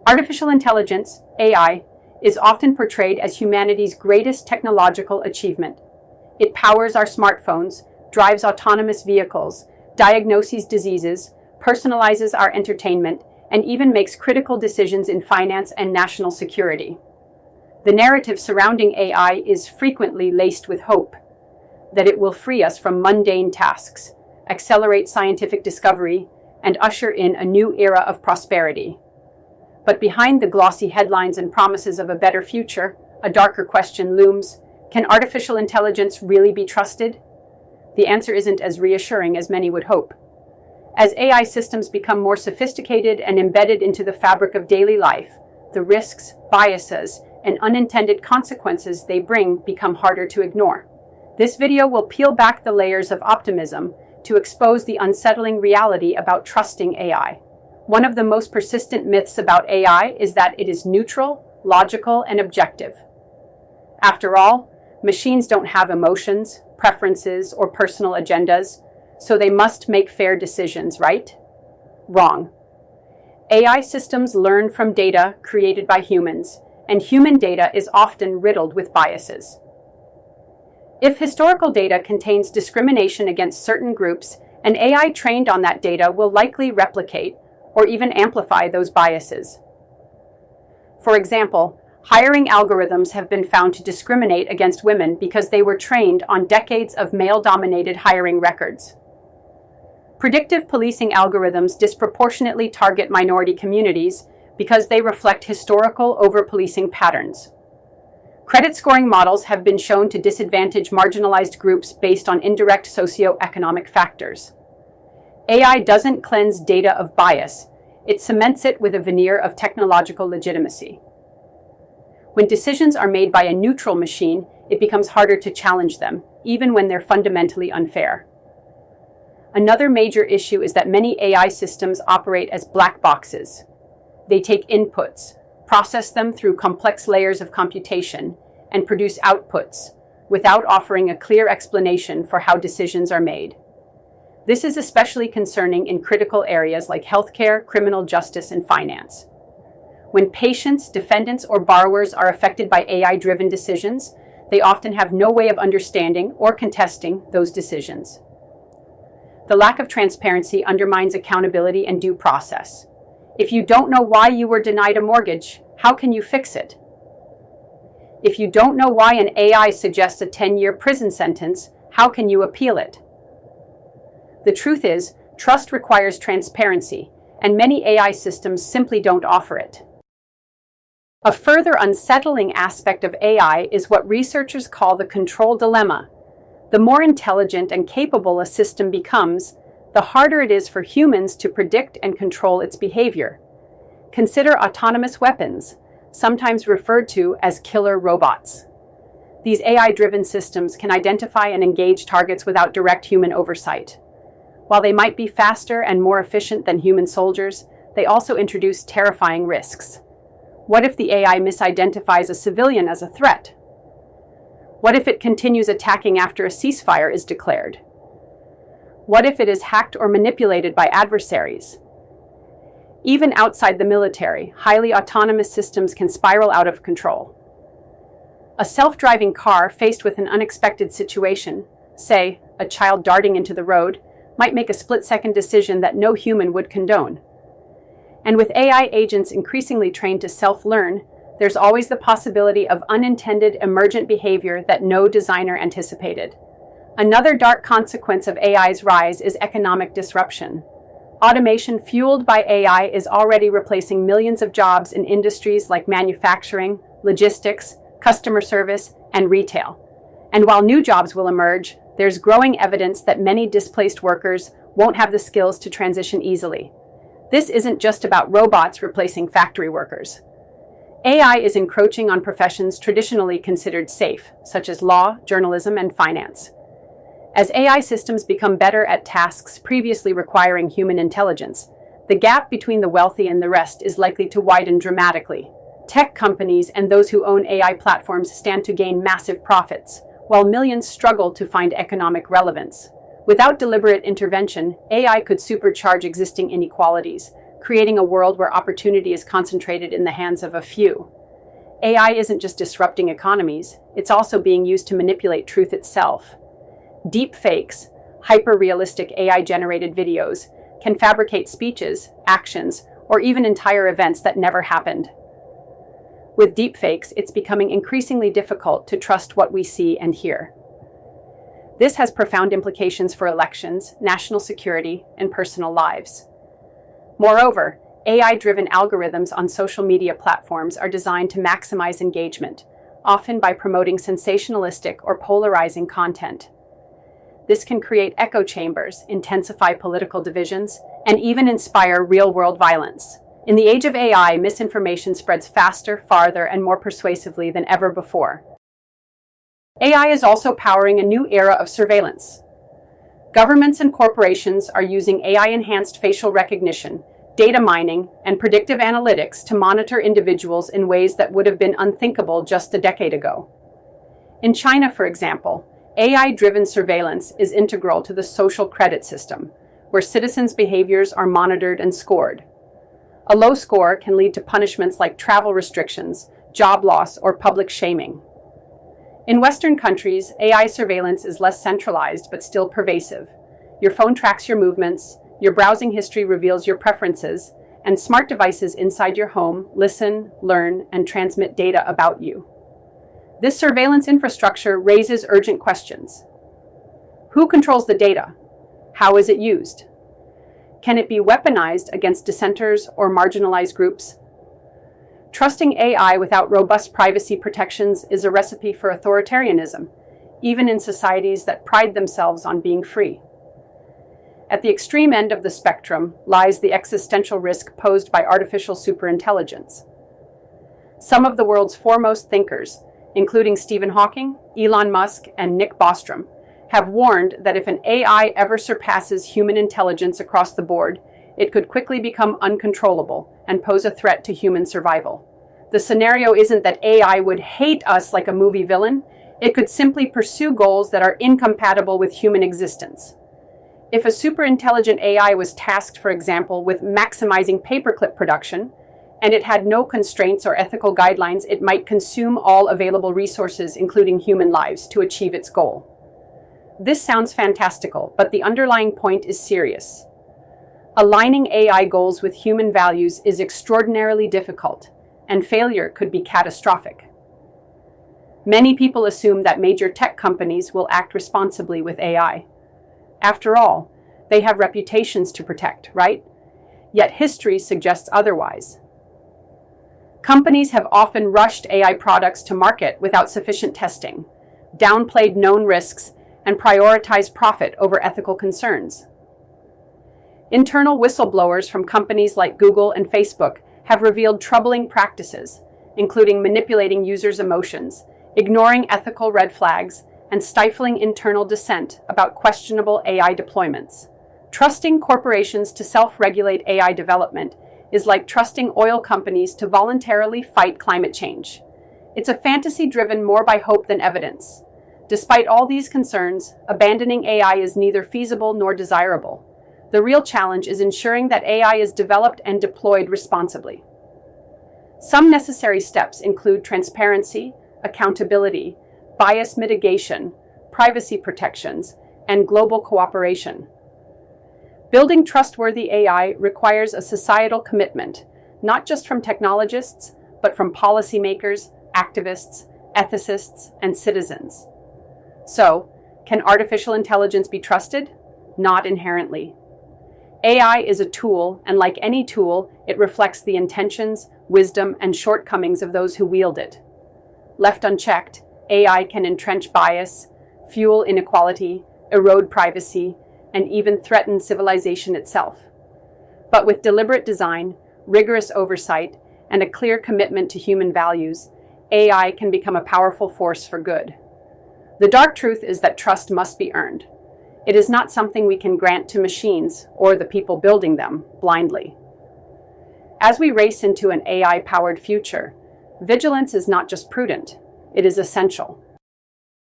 Artificial intelligence, AI, is often portrayed as humanity's greatest technological achievement. It powers our smartphones, drives autonomous vehicles, diagnoses diseases, personalizes our entertainment, and even makes critical decisions in finance and national security. The narrative surrounding AI is frequently laced with hope that it will free us from mundane tasks, accelerate scientific discovery, and usher in a new era of prosperity. But behind the glossy headlines and promises of a better future, a darker question looms: can artificial intelligence really be trusted? The answer isn't as reassuring as many would hope. As AI systems become more sophisticated and embedded into the fabric of daily life, the risks, biases, and unintended consequences they bring become harder to ignore. This video will peel back the layers of optimism to expose the unsettling reality about trusting AI. One of the most persistent myths about AI is that it is neutral, logical, and objective. After all, machines don't have emotions, preferences, or personal agendas, so they must make fair decisions, right? Wrong. AI systems learn from data created by humans, and human data is often riddled with biases. If historical data contains discrimination against certain groups, an AI trained on that data will likely replicate or even amplify those biases. For example, hiring algorithms have been found to discriminate against women because they were trained on decades of male-dominated hiring records. Predictive policing algorithms disproportionately target minority communities because they reflect historical over-policing patterns. Credit scoring models have been shown to disadvantage marginalized groups based on indirect socioeconomic factors. AI doesn't cleanse data of bias, it cements it with a veneer of technological legitimacy. When decisions are made by a neutral machine, it becomes harder to challenge them, even when they're fundamentally unfair. Another major issue is that many AI systems operate as black boxes. They take inputs, process them through complex layers of computation, and produce outputs without offering a clear explanation for how decisions are made. This is especially concerning in critical areas like healthcare, criminal justice, and finance. When patients, defendants, or borrowers are affected by AI-driven decisions, they often have no way of understanding or contesting those decisions. The lack of transparency undermines accountability and due process. If you don't know why you were denied a mortgage, how can you fix it? If you don't know why an AI suggests a 10-year prison sentence, how can you appeal it? The truth is, trust requires transparency, and many AI systems simply don't offer it. A further unsettling aspect of AI is what researchers call the control dilemma. The more intelligent and capable a system becomes, the harder it is for humans to predict and control its behavior. Consider autonomous weapons, sometimes referred to as killer robots. These AI-driven systems can identify and engage targets without direct human oversight. While they might be faster and more efficient than human soldiers, they also introduce terrifying risks. What if the AI misidentifies a civilian as a threat? What if it continues attacking after a ceasefire is declared? What if it is hacked or manipulated by adversaries? Even outside the military, highly autonomous systems can spiral out of control. A self-driving car faced with an unexpected situation, say, a child darting into the road, might make a split-second decision that no human would condone. And with AI agents increasingly trained to self-learn, there's always the possibility of unintended emergent behavior that no designer anticipated. Another dark consequence of AI's rise is economic disruption. Automation fueled by AI is already replacing millions of jobs in industries like manufacturing, logistics, customer service, and retail. And while new jobs will emerge, there's growing evidence that many displaced workers won't have the skills to transition easily. This isn't just about robots replacing factory workers. AI is encroaching on professions traditionally considered safe, such as law, journalism, and finance. As AI systems become better at tasks previously requiring human intelligence, the gap between the wealthy and the rest is likely to widen dramatically. Tech companies and those who own AI platforms stand to gain massive profits, while millions struggle to find economic relevance. Without deliberate intervention, AI could supercharge existing inequalities, creating a world where opportunity is concentrated in the hands of a few. AI isn't just disrupting economies, it's also being used to manipulate truth itself. Deep fakes, hyper-realistic AI-generated videos, can fabricate speeches, actions, or even entire events that never happened. With deepfakes, it's becoming increasingly difficult to trust what we see and hear. This has profound implications for elections, national security, and personal lives. Moreover, AI-driven algorithms on social media platforms are designed to maximize engagement, often by promoting sensationalistic or polarizing content. This can create echo chambers, intensify political divisions, and even inspire real-world violence. In the age of AI, misinformation spreads faster, farther, and more persuasively than ever before. AI is also powering a new era of surveillance. Governments and corporations are using AI-enhanced facial recognition, data mining, and predictive analytics to monitor individuals in ways that would have been unthinkable just a decade ago. In China, for example, AI-driven surveillance is integral to the social credit system, where citizens' behaviors are monitored and scored. A low score can lead to punishments like travel restrictions, job loss, or public shaming. In Western countries, AI surveillance is less centralized but still pervasive. Your phone tracks your movements, your browsing history reveals your preferences, and smart devices inside your home listen, learn, and transmit data about you. This surveillance infrastructure raises urgent questions. Who controls the data? How is it used? Can it be weaponized against dissenters or marginalized groups? Trusting AI without robust privacy protections is a recipe for authoritarianism, even in societies that pride themselves on being free. At the extreme end of the spectrum lies the existential risk posed by artificial superintelligence. Some of the world's foremost thinkers, including Stephen Hawking, Elon Musk, and Nick Bostrom, have warned that if an AI ever surpasses human intelligence across the board, it could quickly become uncontrollable and pose a threat to human survival. The scenario isn't that AI would hate us like a movie villain, it could simply pursue goals that are incompatible with human existence. If a superintelligent AI was tasked, for example, with maximizing paperclip production, and it had no constraints or ethical guidelines, it might consume all available resources, including human lives, to achieve its goal. This sounds fantastical, but the underlying point is serious. Aligning AI goals with human values is extraordinarily difficult, and failure could be catastrophic. Many people assume that major tech companies will act responsibly with AI. After all, they have reputations to protect, right? Yet history suggests otherwise. Companies have often rushed AI products to market without sufficient testing, downplayed known risks, and prioritized profit over ethical concerns. Internal whistleblowers from companies like Google and Facebook have revealed troubling practices, including manipulating users' emotions, ignoring ethical red flags, and stifling internal dissent about questionable AI deployments. Trusting corporations to self-regulate AI development is like trusting oil companies to voluntarily fight climate change. It's a fantasy driven more by hope than evidence. Despite all these concerns, abandoning AI is neither feasible nor desirable. The real challenge is ensuring that AI is developed and deployed responsibly. Some necessary steps include transparency, accountability, bias mitigation, privacy protections, and global cooperation. Building trustworthy AI requires a societal commitment, not just from technologists, but from policymakers, activists, ethicists, and citizens. So, can artificial intelligence be trusted? Not inherently. AI is a tool, and like any tool, it reflects the intentions, wisdom, and shortcomings of those who wield it. Left unchecked, AI can entrench bias, fuel inequality, erode privacy, and even threaten civilization itself. But with deliberate design, rigorous oversight, and a clear commitment to human values, AI can become a powerful force for good. The dark truth is that trust must be earned. It is not something we can grant to machines or the people building them blindly. As we race into an AI-powered future, vigilance is not just prudent, it is essential.